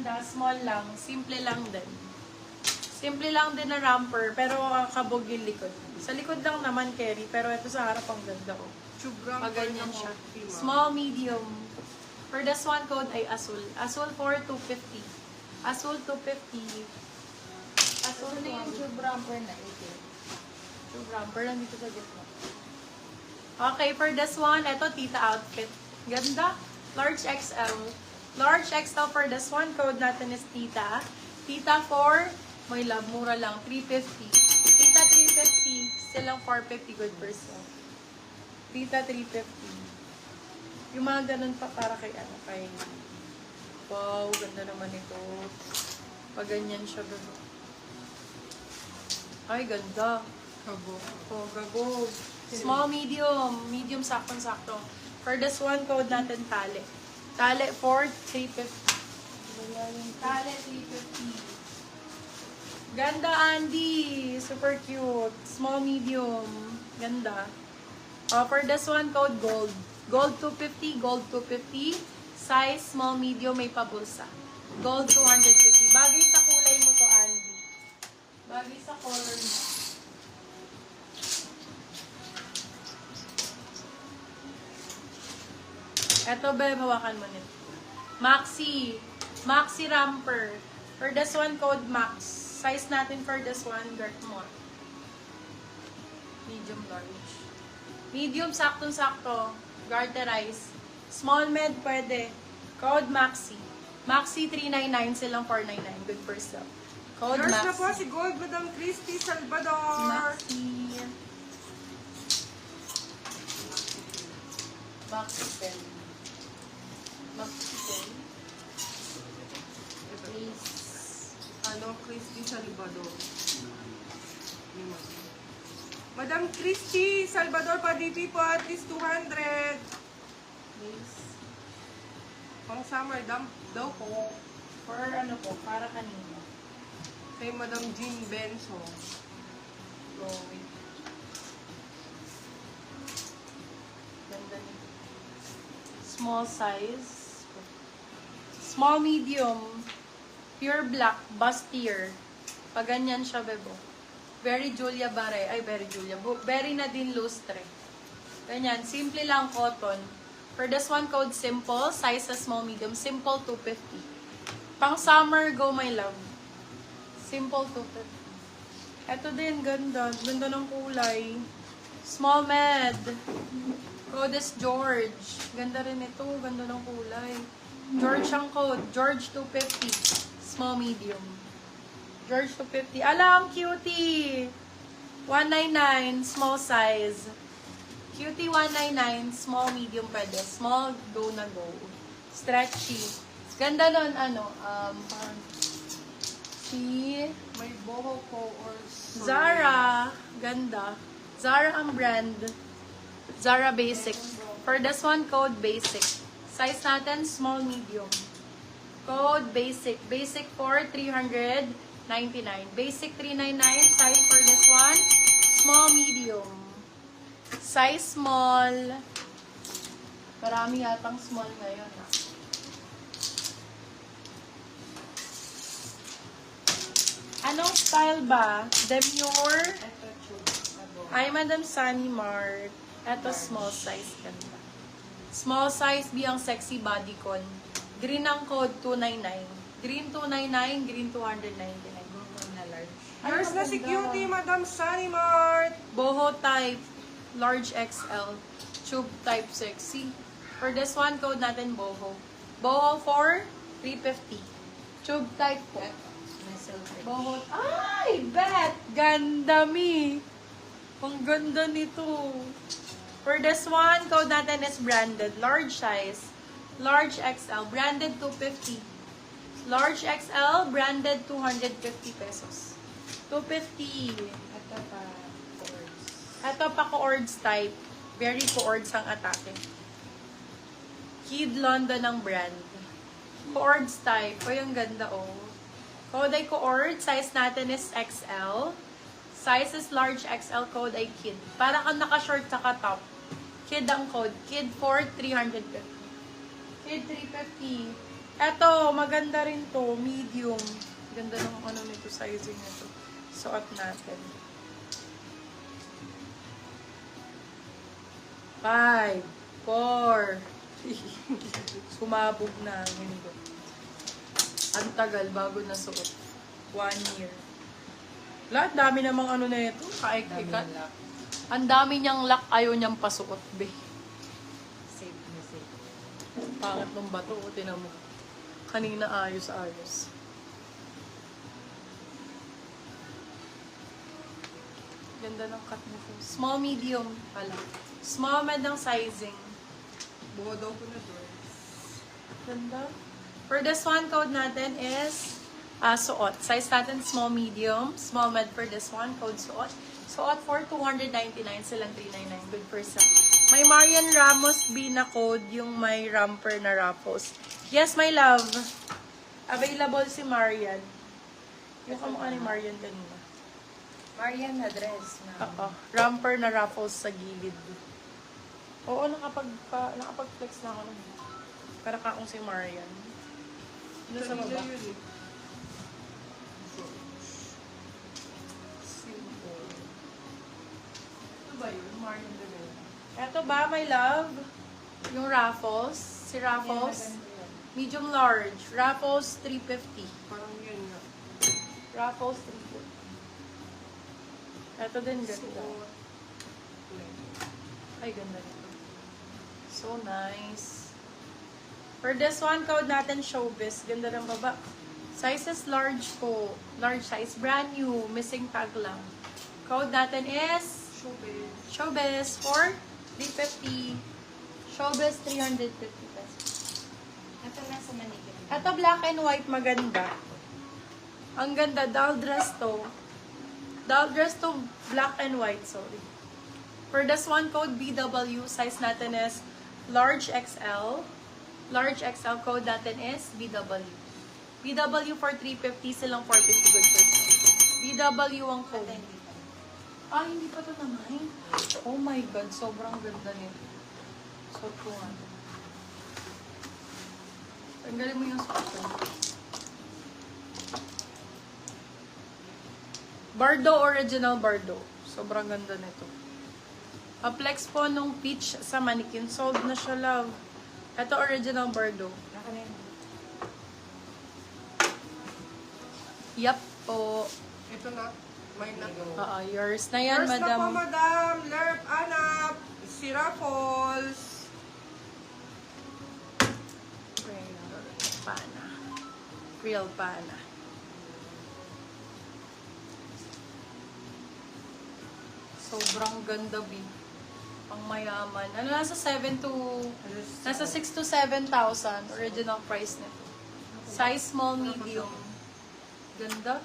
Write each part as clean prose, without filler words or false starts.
ganda, small lang, simple lang din. Simple lang din na romper, pero kabog yung likod. Sa likod lang naman, Kerry, pero ito sa harap ang ganda ko. Maganyan siya. Small, medium. For this one code ay Azul. Azul for 250. Azul 250. Azul Ano yung tube romper na ito? Tube romper lang dito sa gitna. Okay, for this one, ito tita outfit. Ganda. Large XL. Large XL for this one, code natin is tita. Tita for, my love, mura lang, 350. Tita 350, still lang 450, good person. Tita 350. Yung mga ganun pa para kay ano, kay... Wow, ganda naman ito. Pag ganyan siya, bebo. Ay, ganda. Kabog. Oh, gagog. Small, medium. Medium, saktong-sakto. For this one, code natin tali. Tali for 350. Tali 350. Ganda, Andy. Super cute. Small, medium. Ganda. For this one, code gold. Gold 250, gold 250. Size, small, medium, may pabulsa. Gold 250. Bagay sa kulay mo to, Andy. Bagay sa color mo. Eto, be, hawakan mo nito. Maxi. Maxi romper. For this one, code Max. Size natin for this one, Gert more. Medium, large. Medium, saktong-sakto. Garterize. Small, med, pwede. Code Maxi. Maxi 399, silang 499. Good for sale. Code Yours Maxi. na po si Gold, Madam Christy Salvador. Maxi. Maxi pen. Maxi pen. Please. Ano, Christy Salvador. Madam Christy Salvador, pa-DP po at least 200. Please. Pang summer dump daw po. For ano po, para kanina. Kay Madam Jean Benso. So, wait. Ganda nito. Small size. Small, medium. Pure black, bustier. Pag ganyan siya, bebo. Very Julia Bare. Ay, very Julia. Very Nadine Lustre. Ganyan. Simple lang cotton. For this one, code simple. Size sa small, medium. Simple, 250. Pang summer, go my love. Simple, 250. Ito din, ganda. Ganda ng kulay. Small med. Code is George. Ganda rin ito. Ganda ng kulay. George ang code. George 250. Small, medium. George 250. Alam, cutie. 199. Small size. Cutie 199. Small, medium pwede. Small, go na go. Stretchy. Ganda nun, ano, parang si May boho po or Zara. Ganda. Zara ang brand. Zara Basic. For this one, code Basic. Size natin, small, medium. Code Basic. Basic for 399. Basic 399. Size for this one, small, medium. Size small. Marami yatang small ngayon. Anong style ba? Demure? Ay, Madam Sunny Mart. Ito, small size. Ganda. Small size, ang sexy bodycon. Green ang code, 299. Green 299, green 299. Na large. Yours na si Cutie, Madam Sunny Mart. Boho type, large XL. Tube type sexy. For this one, code natin Boho. Boho for 350. Tube type po. Boho. Ay, bet! Ganda mi! Ang ganda nito. For this one, code natin is branded. Large size. Large XL. Branded 250. Large XL, branded 250 pesos. 250. Ito pa. Ito pa co-ords type. Very co-ords ang atake. Kid London ang brand. Co-ords type. O, yung ganda, oh. Code ay co-ord. Size natin is XL. Size is large XL. Code ay kid. Para kang naka-short saka top. Kid ang code. Kid for 350. Kid 350. Eto, maganda rin to. Medium. Ganda ng ano nito, sizing nito. Suot natin. 5, 4. Sumabog na ang mundo. Ang tagal bago nasuot. 1 year. Lahat dami namang ano na ito. Kaikikat. Ang dami niyang lock. Ayaw niyang pasuot, be. Safe na safe. Pangat ng bato. Tinan mo. Kanina ayos-ayos. Ganda ng cut nito. Small, medium pala. Small, med ng sizing. Buo daw ko na doon. Ganda. For this one, code natin is suot. Size natin small, medium. Small, med for this one. Code suot. Suot for 299. Silang 399. Good for some. May Marian Ramos B na code. Yung may romper na Raffles. Yes, my love. Available si Marian. Yung kamukha ni Marian kanina. Marian na dress na. Oo. Romper na Raffles sa gilid. Oo, nakapag-flex na ako nun. Para kakong si Marian. Doon sa Kanina baba. yun eh. Simple. Ito ba yun? Marian de Bella. Ito ba, my love? Yung Raffles. Si Raffles. Medium large. Raffles 350. Parang yan nga. Raffles 350. Ito din ganda. Ay, ganda nito. So nice. For this one, code natin Showbiz. Ganda ng baba. Size is large po. Large size. Brand new. Missing tag lang. Code natin is Showbiz. Showbiz for 350. Showbiz 350 pesos. Ito na sa manikin. Ito black and white maganda. Ang ganda. Doll dress to. Doll dress to black and white. Sorry. For this one, code BW. Size natin is large XL. Large XL code natin is BW. BW for 350. Silang 450 good for BW ang code. Ah, hindi pa to naman. Oh my God. Sobrang ganda nito. So, 200. Tanggalin mo yung spotter. Bardo, original Bardo. Sobrang ganda nito. A-flex po nung peach sa mannequin. Sold na siya, love. Ito, original Bardo. Naka na yun. Yup po. Ito na. May na. Yours na yan, First na po, madam. madam. Lerp, Anap, si Raffles. Real pana. Real pana. Sobrang ganda, B. Pang mayaman. Ano, nasa 6 to 7,000 original price nito. Size small, medium. Ganda.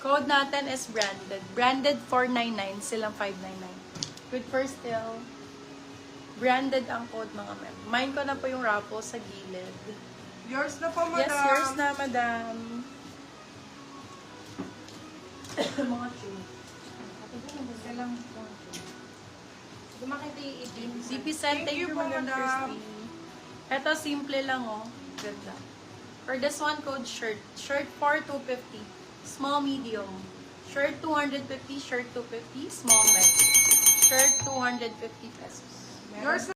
Code natin is branded. Branded 499, silang 599. With first still, branded ang code mga ma'am. Mine ko na po yung Raffles sa gilid. Yours na po, madam. Yes, yours na, madam. Mga tune. Isa lang. Dumakita yung itim. CP Sen, thank you, po, Madam madam. Christine. Ito, simple lang, oh. Ganda. For this one, code shirt. Shirt for 250. Small, medium. Shirt 250, shirt 250, small, med. Shirt 250 pesos. Yours